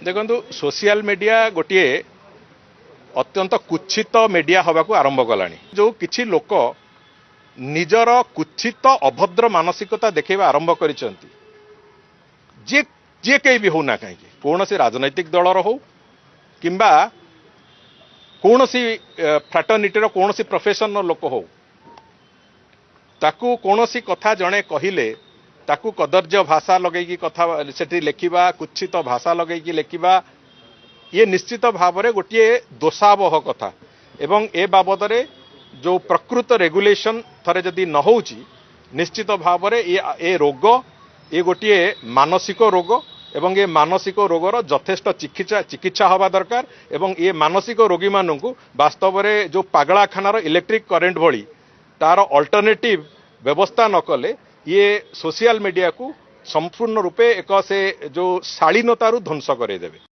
देखु social media गोटे अत्यंत कुत्सित मीडिया हवा को आरंभ कला जो किछि लोक निजर कुत्सित अभद्र मानसिकता देखा आरंभ कर जे कहीं भी होना कहीं कौन सी राजनैतिक दलर हो किंबा कौन सी फ्राटर्निटीर कौन सी प्रोफेशन लोक हो ताकू कौन सी कथा जड़े कहले ताकू कदर्य भाषा लगे कथा से लिखा कुत्सित भाषा लगे लिखा ये निश्चित भाव में गोटे दोषावह कथा एवं ए बाबद जो प्रकृत रेगुलेशन थरे जदि न हो निश्चित भाव में ये रोग ये गोटे मानसिक रोग एवं ये मानसिक रोगर यथेष्ट चिकित्सा हवा दरकार एवं ये मानसिक रोगी मानू वास्तव में जो पागलाखानार इलेक्ट्रिक करेन्ट भली तार अल्टरनेटिव व्यवस्था न कले ये सोशल मीडिया को संपूर्ण रूपे एक से जो शालीनतारू ध्वंस करदेवे।